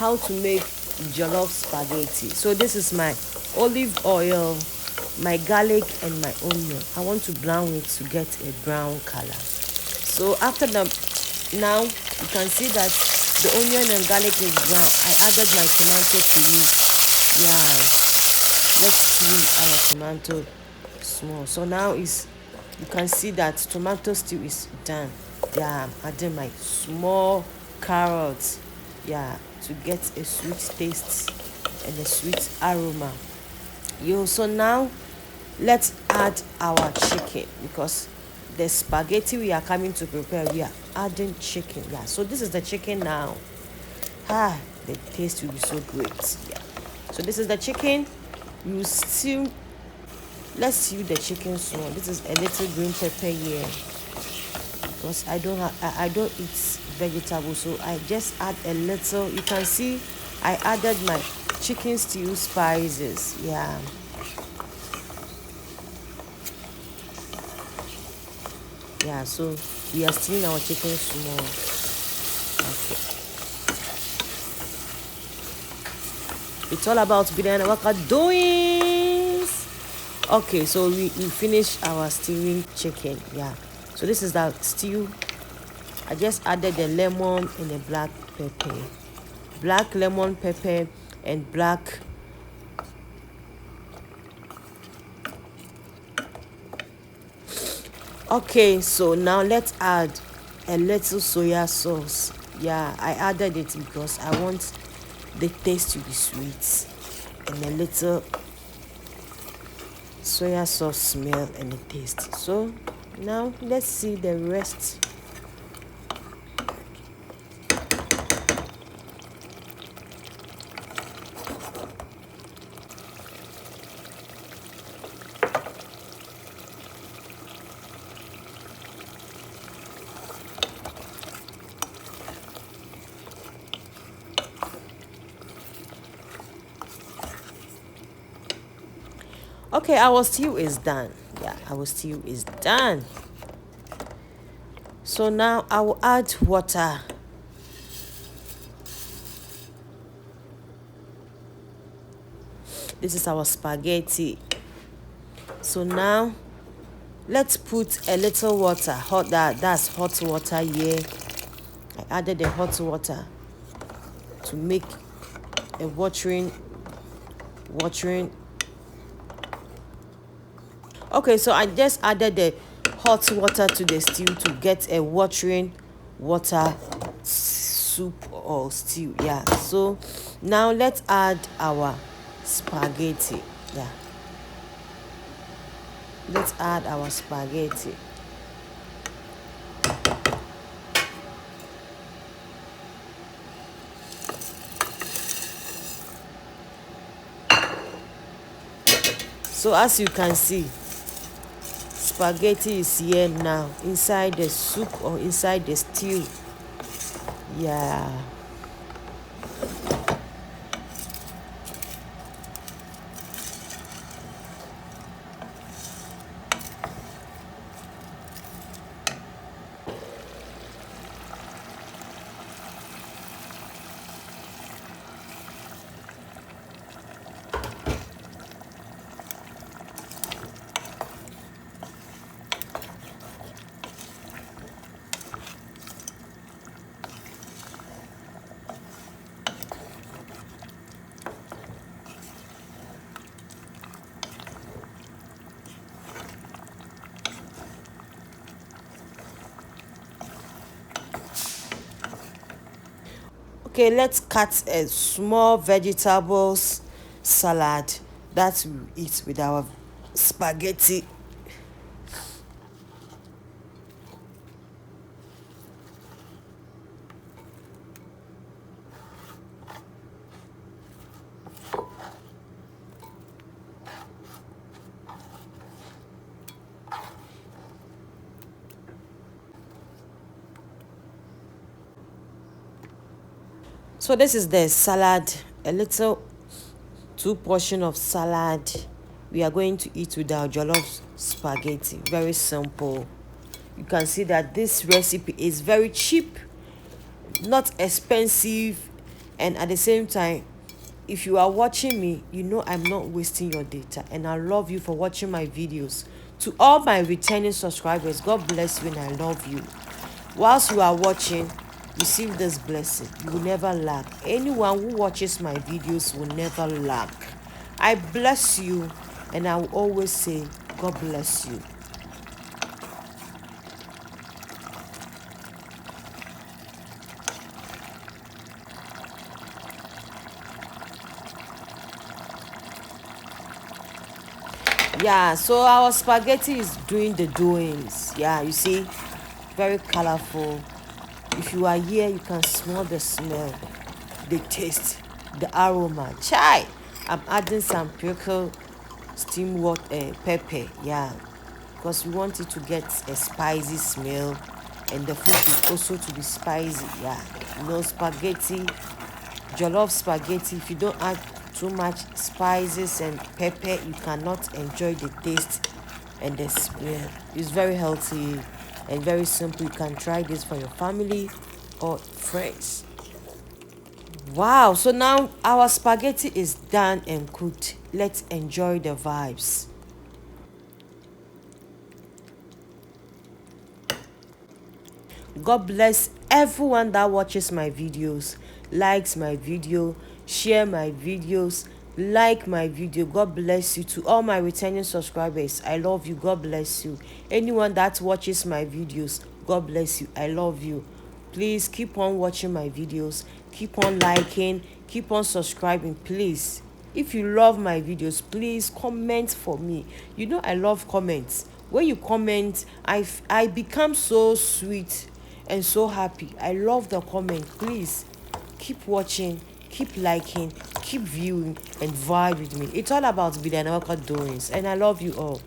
How to make jollof spaghetti. So this is my olive oil, my garlic and my onion. I want to brown it to get a brown color. So after now you can see that the onion and garlic is brown. I added my tomato to it. Yeah, let's see our tomato small. So now you can see that tomato stew is done. Yeah, I'm adding my small carrots. Yeah, to get a sweet taste and a sweet aroma. So now let's add our chicken, because the spaghetti we are coming to prepare, we are adding chicken. Yeah, so this is the chicken now. The taste will be so great. Yeah, so this is the chicken. You stew. Let's stew the chicken small. This is a little green pepper here, because I don't eat vegetables, so I just add a little. You can see I added my chicken stew spices. Yeah, so we are stewing our chicken small. Okay, it's all about Bedianawalkerdoings. Okay, so we finished our stewing chicken. Yeah, so this is the stew. I just added the lemon and the black pepper, black lemon pepper and black. Okay, so now let's add a little soya sauce. Yeah, I added it because I want the taste to be sweet, and a little soya sauce smell and the taste. So now let's see the rest. Okay, our stew is done. Yeah, our stew is done. So now I will add water. This is our spaghetti. So now let's put a little water. That's hot water here. I added the hot water to make a watering. Okay, so I just added the hot water to the stew to get a watering water soup or stew. Yeah, so now let's add our spaghetti. Yeah, let's add our spaghetti. So as you can see, spaghetti is here now inside the soup or inside the stew. Yeah, okay, let's cut a small vegetables salad that we eat with our spaghetti. So this is the salad, a little 2 portion of salad. We are going to eat with our jollof spaghetti. Very simple. You can see that this recipe is very cheap, not expensive, and at the same time, if you are watching me, you know I'm not wasting your data, and I love you for watching my videos. To all my returning subscribers, God bless you and I love you. Whilst you are watching, receive this blessing. You will never lack. Anyone who watches my videos will never lack. I bless you, and I will always say, God bless you. Yeah, so our spaghetti is doing the doings. Yeah, you see, very colorful. If you are here, you can smell the smell, the taste, the aroma. Chai! I'm adding some pickle steamed water, pepper. Yeah, because we want it to get a spicy smell, and the food is also to be spicy. Yeah, you know, spaghetti, jollof spaghetti, if you don't add too much spices and pepper, you cannot enjoy the taste and the smell. It's very healthy and very simple. You can try this for your family or friends. Wow, so now our spaghetti is done and cooked. Let's enjoy the vibes. God bless everyone that watches my videos, likes my video, share my videos, like my video. God bless you. To all my returning subscribers, I love you. God bless you. Anyone that watches my videos, God bless you. I love you. Please keep on watching my videos, keep on liking, keep on subscribing, please. If you love my videos, please comment for me. You know I love comments. When you comment, I become so sweet and so happy. I love the comment. Please keep watching, keep liking, keep viewing, and vibe with me. It's all about Bedianawalkerdoings, and I love you all.